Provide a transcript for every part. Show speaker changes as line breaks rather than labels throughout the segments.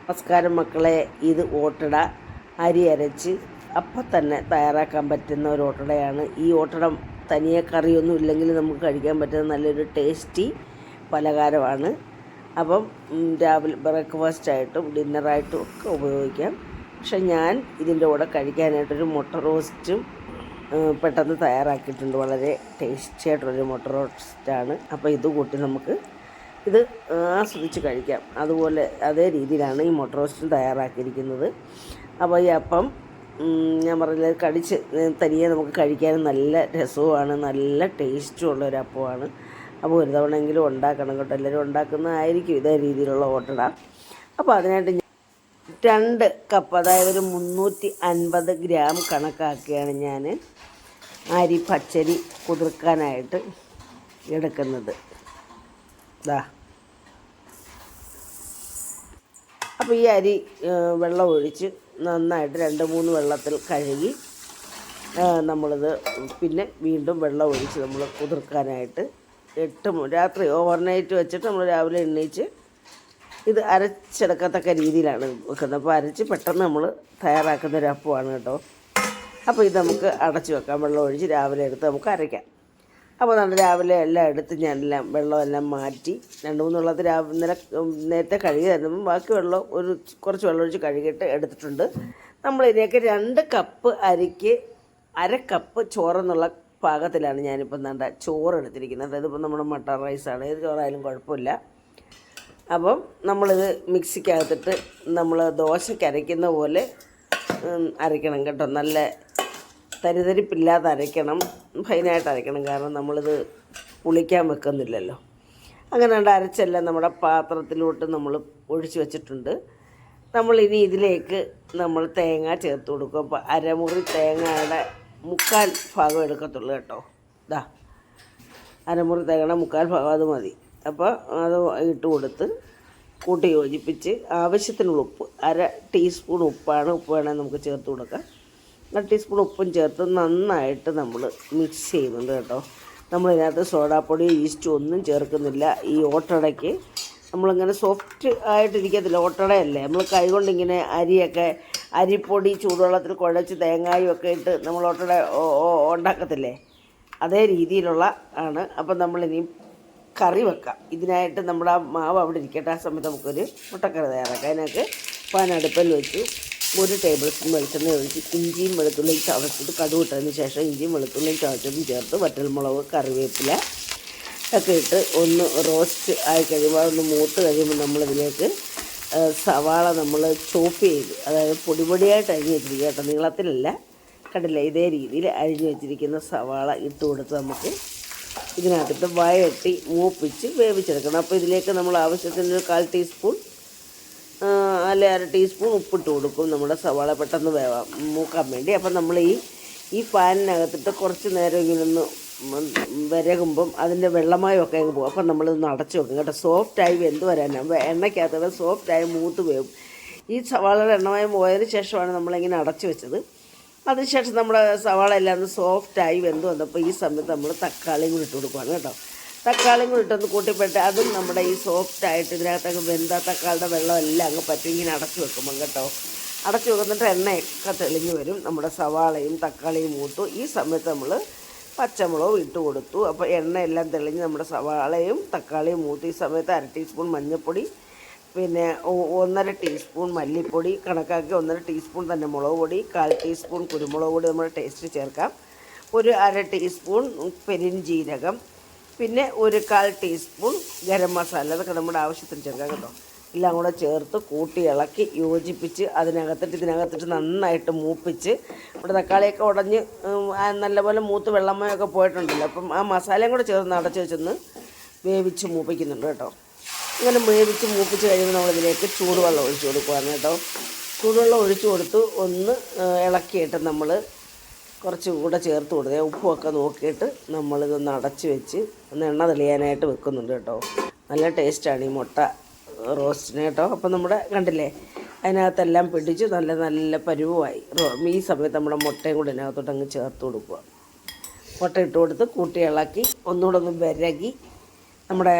നമസ്കാരം മക്കളെ, ഇത് ഓട്ടട. അരി അരച്ച് അപ്പം തന്നെ തയ്യാറാക്കാൻ പറ്റുന്ന ഒരു ഓട്ടടയാണ്. ഈ ഓട്ടട തനിയെ കറിയൊന്നും ഇല്ലെങ്കിൽ നമുക്ക് കഴിക്കാൻ പറ്റുന്ന നല്ലൊരു ടേസ്റ്റി പലഹാരമാണ്. അപ്പം രാവിലെ ബ്രേക്ക്ഫാസ്റ്റായിട്ടും ഡിന്നറായിട്ടും ഒക്കെ ഉപയോഗിക്കാം. പക്ഷെ ഞാൻ ഇതിൻ്റെ കൂടെ കഴിക്കാനായിട്ടൊരു മുട്ട റോസ്റ്റും പെട്ടെന്ന് തയ്യാറാക്കിയിട്ടുണ്ട്. വളരെ ടേസ്റ്റി ആയിട്ടുള്ളൊരു മുട്ട റോസ്റ്റാണ്. അപ്പോൾ ഇത് കൂട്ടി നമുക്ക് ഇത് ആസ്വദിച്ച് കഴിക്കാം. അതുപോലെ അതേ രീതിയിലാണ് ഈ മുട്ട റോസ്റ്റും തയ്യാറാക്കിയിരിക്കുന്നത്. അപ്പോൾ ഈ അപ്പം ഞാൻ പറഞ്ഞത് കടിച്ച് തനിയെ നമുക്ക് കഴിക്കാനും നല്ല രസവുമാണ്, നല്ല ടേസ്റ്റും ഉള്ളൊരു അപ്പമാണ്. അപ്പോൾ ഒരു തവണയെങ്കിലും ഉണ്ടാക്കണം കേട്ടോ. എല്ലാവരും ഉണ്ടാക്കുന്നതായിരിക്കും ഇതേ രീതിയിലുള്ള ഓട്ടട. അപ്പോൾ അതിനായിട്ട് 2 കപ്പ്, അതായത് ഒരു 350 ഗ്രാം കണക്കാക്കിയാണ് ഞാൻ അരി പച്ചരി കുതിർക്കാനായിട്ട് എടുക്കുന്നത്. ഇതാ, അപ്പോൾ ഈ അരി വെള്ളം ഒഴിച്ച് നന്നായിട്ട് 2-3 വെള്ളത്തിൽ കഴുകി നമ്മളിത് പിന്നെ വീണ്ടും വെള്ളം ഒഴിച്ച് നമ്മൾ കുതിർക്കാനായിട്ട് രാത്രി ഓവർനൈറ്റ് വെച്ചിട്ട് നമ്മൾ രാവിലെ എണ്ണീച്ച് ഇത് അരച്ചെടുക്കത്തക്ക രീതിയിലാണ് വെക്കുന്നത്. അപ്പോൾ അരച്ച് പെട്ടെന്ന് നമ്മൾ തയ്യാറാക്കുന്ന ഒരു അപ്പമാണ് കേട്ടോ. അപ്പോൾ ഇത് നമുക്ക് അടച്ച് വെക്കാം. വെള്ളം ഒഴിച്ച് രാവിലെ എടുത്ത് നമുക്ക് അരയ്ക്കാം. അപ്പോൾ നമ്മൾ രാവിലെ എല്ലാം എടുത്ത് ഞാനെല്ലാം വെള്ളമെല്ലാം മാറ്റി 2-3 വെള്ളത്തിൽ നേരത്തെ കഴുകി തരുമ്പം ബാക്കി വെള്ളം കുറച്ച് വെള്ളം ഒഴിച്ച് കഴുകിയിട്ട് എടുത്തിട്ടുണ്ട്. നമ്മളിതിലേക്ക് 2 കപ്പ് അരിക്ക് 1/2 കപ്പ് ചോറെന്നുള്ള പാകത്തിലാണ് ഞാനിപ്പം ചോറ് എടുത്തിരിക്കുന്നത്. ഇതിപ്പോൾ നമ്മുടെ മട്ടൺ റൈസാണ്, ഏത് ചോറായാലും കുഴപ്പമില്ല. അപ്പം നമ്മളിത് മിക്സിക്കകത്തിട്ട് നമ്മൾ ദോശയ്ക്ക് അരയ്ക്കുന്ന പോലെ അരയ്ക്കണം കേട്ടോ. നല്ല തരിതരിപ്പില്ലാതെ അരയ്ക്കണം, ഫൈനായിട്ട് അരയ്ക്കണം. കാരണം നമ്മളിത് പുളിക്കാൻ വെക്കുന്നില്ലല്ലോ. അങ്ങനെ അരച്ചെല്ലാം നമ്മുടെ പാത്രത്തിലോട്ട് നമ്മൾ ഒഴിച്ച് വെച്ചിട്ടുണ്ട്. നമ്മളിനി ഇതിലേക്ക് നമ്മൾ തേങ്ങ ചേർത്ത് കൊടുക്കും. അപ്പോൾ അരമുറി തേങ്ങയുടെ 1/4 ഭാഗം എടുക്കത്തുള്ളൂ കേട്ടോ. ഇതാ, അരമുറി തേങ്ങയുടെ 1/4 ഭാഗം അത് മതി. അപ്പോൾ അത് ഇട്ട് കൊടുത്ത് കൂട്ടി യോജിപ്പിച്ച് ആവശ്യത്തിനുള്ള ഉപ്പ്, 1/2 ടീസ്പൂൺ ഉപ്പാണ്. ഉപ്പ് വേണമെങ്കിൽ നമുക്ക് ചേർത്ത് കൊടുക്കാം. 1 ടീസ്പൂൺ ഉപ്പും ചേർത്ത് നന്നായിട്ട് നമ്മൾ മിക്സ് ചെയ്യുന്നുണ്ട് കേട്ടോ. നമ്മളിതിനകത്ത് സോഡാപ്പൊടി, ഈസ്റ്റ് ഒന്നും ചേർക്കുന്നില്ല. ഈ ഓട്ടടയ്ക്ക് നമ്മളിങ്ങനെ സോഫ്റ്റ് ആയിട്ടിരിക്കത്തില്ല, ഓട്ടടയല്ലേ. നമ്മൾ കൈകൊണ്ടിങ്ങനെ അരിപ്പൊടി ചൂടുവെള്ളത്തിൽ കുഴച്ച് തേങ്ങായും ഒക്കെ ഇട്ട് നമ്മൾ ഓട്ടട ഉണ്ടാക്കത്തില്ലേ, അതേ രീതിയിലുള്ള ആണ്. അപ്പം നമ്മളിനി കറി വെക്കാം. ഇതിനായിട്ട് നമ്മുടെ മാവ് അവിടെ ഇരിക്കട്ടെ. ആ സമയത്ത് നമുക്കൊരു മുട്ടക്കറി തയ്യാറാക്കാം. അതിനൊക്കെ പാൻ അടുപ്പിൽ വെച്ചു 1 ടേബിൾ സ്പൂൺ വെളിച്ചെണ്ണ ഒഴിച്ച് ഇഞ്ചിയും വെളുത്തുള്ളിയും ചതച്ചിട്ട് കടുക് ഇട്ടതിന് ശേഷം ഇഞ്ചിയും വെളുത്തുള്ളിയും ചതച്ചതും ചേർത്ത് വറ്റൽമുളക്, കറിവേപ്പില ഒക്കെ ഇട്ട് ഒന്ന് റോസ്റ്റ് ആയി കഴിയുമ്പോൾ അതൊന്ന് മൂത്ത് കഴിയുമ്പോൾ നമ്മളിതിലേക്ക് സവാള നമ്മൾ ചോപ്പ് ചെയ്ത്, അതായത് പൊടിയായിട്ട് അരിഞ്ഞ് വെച്ചിരിക്കുക കേട്ടോ, നീളത്തിലല്ല, കണ്ടില്ല, ഇതേ രീതിയിൽ അരിഞ്ഞ് വെച്ചിരിക്കുന്ന സവാള ഇട്ട് കൊടുത്ത് നമുക്ക് ഇതിനകത്തിട്ട് വഴറ്റി മൂപ്പിച്ച് വേവിച്ചെടുക്കണം. അപ്പോൾ ഇതിലേക്ക് നമ്മൾ ആവശ്യത്തിന് 1/4 ടീസ്പൂൺ അല്ലെ 1/2 ടീസ്പൂൺ ഉപ്പിട്ട് കൊടുക്കും. നമ്മുടെ സവാള പെട്ടെന്ന് മൂക്കാൻ വേണ്ടി. അപ്പം നമ്മൾ ഈ പാനിനകത്തിട്ട് കുറച്ച് നേരം ഇങ്ങനെ ഒന്ന് വിരകുമ്പം അതിൻ്റെ വെള്ളമയമൊക്കെ അങ്ങ് പോകും. അപ്പം നമ്മളിതൊന്ന് അടച്ച് വെക്കും കേട്ടോ. സോഫ്റ്റായി വെന്ത് വരാനാണ്, എണ്ണയ്ക്കകത്തോടെ സോഫ്റ്റായി മൂത്ത് വേവും. ഈ സവാളയുടെ എണ്ണമയം പോയതിന് ശേഷമാണ് നമ്മളിങ്ങനെ അടച്ച് വെച്ചത്. അതിനുശേഷം നമ്മുടെ സവാള എല്ലാം ഒന്ന് സോഫ്റ്റായി വെന്ത് വന്നപ്പോൾ ഈ സമയത്ത് നമ്മൾ തക്കാളിയും കൂടി ഇട്ട് കൊടുക്കുകയാണ് കേട്ടോ. തക്കാളിയും കൂടി ഇട്ടൊന്ന് കൂട്ടിപ്പെട്ട് അതും നമ്മുടെ ഈ സോഫ്റ്റായിട്ട് ഇതിനകത്തൊക്കെ വെന്ത തക്കാളിയുടെ വെള്ളം എല്ലാം അങ്ങ് പറ്റും. ഇങ്ങനെ അടച്ചു വെക്കുമ്പം കേട്ടോ. അടച്ചു വെക്കുന്നിട്ട് എണ്ണയൊക്കെ തെളിഞ്ഞ് വരും. നമ്മുടെ സവാളയും തക്കാളിയും മൂത്തു. ഈ സമയത്ത് നമ്മൾ പച്ചമുളകും ഇട്ട് കൊടുത്തു. അപ്പോൾ എണ്ണയെല്ലാം തെളിഞ്ഞ് നമ്മുടെ സവാളയും തക്കാളിയും മൂത്ത്. ഈ സമയത്ത് 1/2 ടീസ്പൂൺ മഞ്ഞൾപ്പൊടി, പിന്നെ 1/2 ടീസ്പൂൺ മല്ലിപ്പൊടി കണക്കാക്കി, 1/2 ടീസ്പൂൺ തന്നെ മുളക് പൊടി, 1/4 ടീസ്പൂൺ കുരുമുളക് പൊടി നമ്മുടെ ടേസ്റ്റ് ചേർക്കാം, 1/2 ടീസ്പൂൺ പെരിഞ്ജീരകം, പിന്നെ 1/4 ടീസ്പൂൺ ഗരം മസാല. അതൊക്കെ നമ്മുടെ ആവശ്യത്തിന് ചേർക്കാം കേട്ടോ. എല്ലാം കൂടെ ചേർത്ത് കൂട്ടി ഇളക്കി യോജിപ്പിച്ച് ഇതിനകത്തിട്ട് നന്നായിട്ട് മൂപ്പിച്ച്, ഇവിടെ തക്കാളിയൊക്കെ ഉടഞ്ഞ് നല്ലപോലെ മൂത്ത് വെള്ളമയൊക്കെ പോയിട്ടുണ്ടല്ലോ. അപ്പം ആ മസാലയും കൂടെ ചേർന്ന് അടച്ച് വെച്ചൊന്ന് വേവിച്ച് മൂപ്പിക്കുന്നുണ്ട് കേട്ടോ. ഇങ്ങനെ വേവിച്ച് മൂപ്പിച്ച് കഴിയുമ്പോൾ നമ്മളിതിലേക്ക് ചൂടുവെള്ളം ഒഴിച്ച് കൊടുക്കുകയാണ് കേട്ടോ. ചൂടുവെള്ളം ഒഴിച്ച് കൊടുത്ത് ഒന്ന് ഇളക്കിയിട്ട് നമ്മൾ കുറച്ച് കൂടെ ചേർത്ത് കൊടുക്കുക. ഉപ്പുമൊക്കെ നോക്കിയിട്ട് നമ്മളിതൊന്ന് അടച്ച് വെച്ച് ഒന്ന് എണ്ണ തെളിയാനായിട്ട് വെക്കുന്നുണ്ട് കേട്ടോ. നല്ല ടേസ്റ്റാണ് ഈ മുട്ട റോസ്റ്റിന് കേട്ടോ. അപ്പം നമ്മുടെ കണ്ടില്ലേ, അതിനകത്തെല്ലാം പിടിച്ച് നല്ല പരുവമായി. ഈ സമയത്ത് നമ്മുടെ മുട്ടയും കൂടെ അതിനകത്തോട്ട് അങ്ങ് ചേർത്ത് കൊടുക്കുക. മുട്ട ഇട്ട് കൊടുത്ത് കൂട്ടി ഇളക്കി ഒന്നുകൂടെ ഒന്ന് വിരകി നമ്മുടെ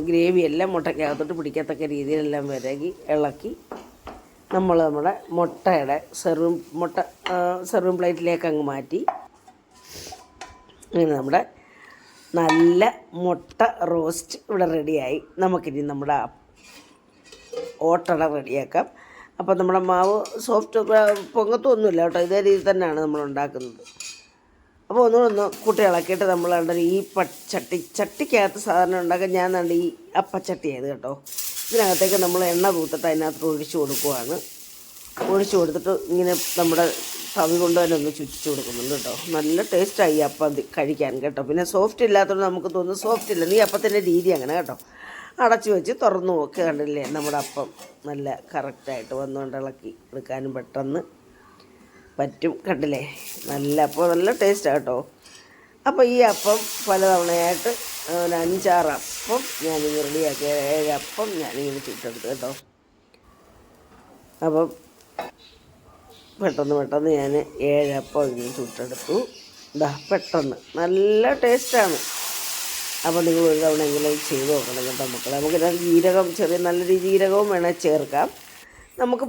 ഗ്രേവിയെല്ലാം മുട്ടയ്ക്കകത്തോട്ട് പിടിക്കത്തക്ക രീതിയിലെല്ലാം വിരകി ഇളക്കി നമ്മുടെ മുട്ടയുടെ സെർവിങ് പ്ലേറ്റിലേക്ക് അങ്ങ് മാറ്റി. അങ്ങനെ നമ്മുടെ നല്ല മുട്ട റോസ്റ്റ് ഇവിടെ റെഡിയായി. നമുക്കിനി നമ്മുടെ ഓട്ടട റെഡിയാക്കാം. അപ്പോൾ നമ്മുടെ മാവ് സോഫ്റ്റ് പൊങ്ങത്തൊന്നുമില്ല കേട്ടോ, ഇതേ രീതിയിൽ തന്നെയാണ് നമ്മൾ ഉണ്ടാക്കുന്നത്. അപ്പോൾ ഒന്നുകൂടെ കൂട്ടി ഇളക്കിയിട്ട് നമ്മൾ കണ്ടത് ഈ ചട്ടിക്കകത്ത് സാധാരണ ഉണ്ടാക്കാൻ ഞാൻ കണ്ട് ഈ അപ്പച്ചട്ടി ആയത് കേട്ടോ. ഇതിനകത്തേക്ക് നമ്മൾ എണ്ണ തൂത്തിട്ട് അതിനകത്ത് ഒഴിച്ചു കൊടുക്കുവാണ്. ഒഴിച്ചു കൊടുത്തിട്ട് ഇങ്ങനെ നമ്മുടെ തവി കൊണ്ട് തന്നെ ഒന്ന് ചുറ്റിച്ച് കൊടുക്കുന്നുണ്ട് കേട്ടോ. നല്ല ടേസ്റ്റായി ഈ അപ്പം കഴിക്കാൻ കേട്ടോ. പിന്നെ സോഫ്റ്റ് ഇല്ലാത്തതുകൊണ്ട് നമുക്ക് തോന്നുന്നു സോഫ്റ്റ് ഇല്ല, നീ അപ്പത്തിൻ്റെ രീതി അങ്ങനെ കേട്ടോ. അടച്ചു വെച്ച് തുറന്നു നോക്കി കണ്ടില്ലേ, നമ്മുടെ അപ്പം നല്ല കറക്റ്റായിട്ട് വന്നുകൊണ്ട് ഇളക്കി എടുക്കാനും പെട്ടെന്ന് പറ്റും. കണ്ടില്ലേ, നല്ല അപ്പം നല്ല ടേസ്റ്റാണ് കേട്ടോ. അപ്പോൾ ഈ അപ്പം പലതവണയായിട്ട് ഒരു 5-6 അപ്പം ഞാനിങ്ങനെ റെഡിയാക്കി, 7 അപ്പം ഞാനിങ്ങനെ ചുട്ടെടുത്തു കേട്ടോ. അപ്പം പെട്ടെന്ന് ഞാൻ 7 അപ്പം ഇങ്ങനെ ചുട്ടെടുത്തു. പെട്ടെന്ന് നല്ല ടേസ്റ്റാണ്. അപ്പോൾ നിങ്ങൾ ഒരു തവണ എങ്കിലും ചെയ്ത് നോക്കണം കേട്ടോ മക്കളെ. നമുക്ക് ജീരകം നല്ല ജീരകവും വേണേൽ ചേർക്കാം. നമുക്ക്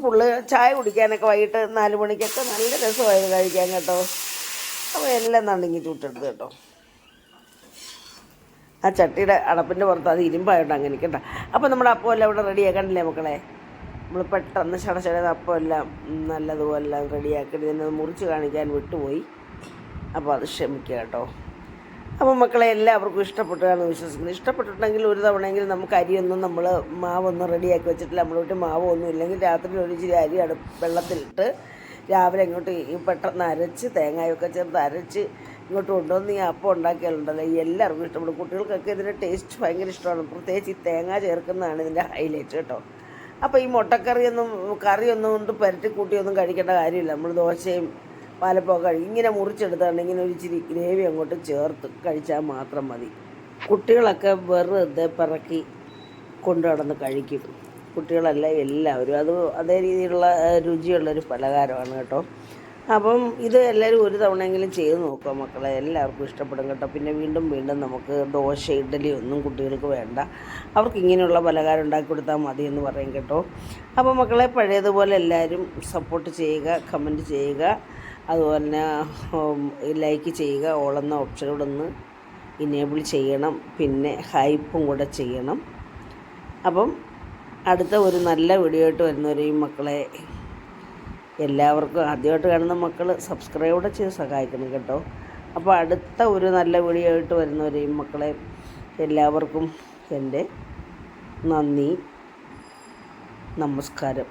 ചായ കുടിക്കാനൊക്കെ വൈകിട്ട് 4 മണിക്കൊക്കെ നല്ല രസമായത് കഴിക്കാൻ കേട്ടോ. അപ്പോൾ എല്ലാം നണ്ടെങ്കിൽ ചുട്ടെടുത്ത് കേട്ടോ. ആ ചട്ടിയുടെ അടപ്പിൻ്റെ പുറത്ത് അത് ഇരുമ്പായിട്ട് അങ്ങനെ കേട്ടോ. അപ്പോൾ നമ്മുടെ അപ്പം എല്ലാം ഇവിടെ റെഡിയാക്കണ്ടില്ലേ മക്കളെ. നമ്മൾ പെട്ടെന്ന് ചടച്ചട അപ്പം എല്ലാം നല്ലതുപോലെ റെഡിയാക്കിയിട്ട് ഇതിനെ മുറിച്ച് കാണിക്കാൻ വിട്ടുപോയി. അപ്പോൾ അത് ക്ഷമിക്കുക കേട്ടോ. അപ്പോൾ മക്കളെ എല്ലാവർക്കും ഇഷ്ടപ്പെട്ടാണ് വിശ്വസിക്കുന്നത്. ഇഷ്ടപ്പെട്ടിട്ടുണ്ടെങ്കിൽ ഒരു തവണയെങ്കിലും നമുക്ക് അരിയൊന്നും നമ്മൾ മാവൊന്നും റെഡിയാക്കി വെച്ചിട്ടില്ല. നമ്മൾ വീട്ടിൽ മാവൊന്നും ഇല്ലെങ്കിൽ രാത്രി ഒരു ഇച്ചിരി അരി വെള്ളത്തിലിട്ട് രാവിലെ ഇങ്ങോട്ട് പെട്ടെന്ന് അരച്ച് തേങ്ങയൊക്കെ ചേർത്ത് അരച്ച് ഇങ്ങോട്ട് കൊണ്ടുവന്ന് ഈ അപ്പം ഉണ്ടാക്കിയാലുണ്ടല്ലോ എല്ലാവർക്കും ഇഷ്ടപ്പെടും. കുട്ടികൾക്കൊക്കെ ഇതിൻ്റെ ടേസ്റ്റ് ഭയങ്കര ഇഷ്ടമാണ്. പ്രത്യേകിച്ച് ഈ തേങ്ങ ചേർക്കുന്നതാണ് ഇതിൻ്റെ ഹൈലൈറ്റ് കേട്ടോ. അപ്പോൾ ഈ കറിയൊന്നും കൊണ്ട് പുരട്ടി കൂട്ടിയൊന്നും കഴിക്കേണ്ട കാര്യമില്ല. നമ്മൾ ദോശയും പാലപ്പമൊക്കെ ഇങ്ങനെ മുറിച്ചെടുത്താണ് ഇങ്ങനെ ഒരു ഇച്ചിരി ഗ്രേവി അങ്ങോട്ട് ചേർത്ത് കഴിച്ചാൽ മാത്രം മതി. കുട്ടികളൊക്കെ വെറുതെ പിറക്കി കൊണ്ടു നടന്ന് കഴിക്കും. കുട്ടികളല്ല എല്ലാവരും. അതേ രീതിയിലുള്ള രുചിയുള്ളൊരു പലഹാരമാണ് കേട്ടോ. അപ്പം ഇത് എല്ലാവരും ഒരു തവണയെങ്കിലും ചെയ്ത് നോക്കുക മക്കളെ, എല്ലാവർക്കും ഇഷ്ടപ്പെടും കേട്ടോ. പിന്നെ വീണ്ടും നമുക്ക് ദോശ ഇഡ്ഡലി ഒന്നും കുട്ടികൾക്ക് വേണ്ട, അവർക്ക് ഇങ്ങനെയുള്ള പലഹാരം ഉണ്ടാക്കി കൊടുത്താൽ മതി എന്ന് പറയും കേട്ടോ. അപ്പോൾ മക്കളെ പഴയതുപോലെ എല്ലാവരും സപ്പോർട്ട് ചെയ്യുക, കമൻറ്റ് ചെയ്യുക, അതുപോലെ തന്നെ ലൈക്ക് ചെയ്യുക. ഓളെന്ന ഓപ്ഷനോട് ഒന്ന് ഇനേബിൾ ചെയ്യണം, പിന്നെ ഹൈപ്പും കൂടെ ചെയ്യണം. അപ്പം അടുത്ത ഒരു നല്ല വീഡിയോ ആയിട്ട് വരുന്നവരെയും മക്കളെ എല്ലാവർക്കും ആദ്യമായിട്ട് കാണുന്ന മക്കൾ സബ്സ്ക്രൈബ് ചെയ്ത് സഹായിക്കണം കേട്ടോ. അപ്പോൾ അടുത്ത ഒരു നല്ല വീഡിയോ ആയിട്ട് വരുന്നവരെയും മക്കളെ എല്ലാവർക്കും എൻ്റെ നന്ദി, നമസ്കാരം.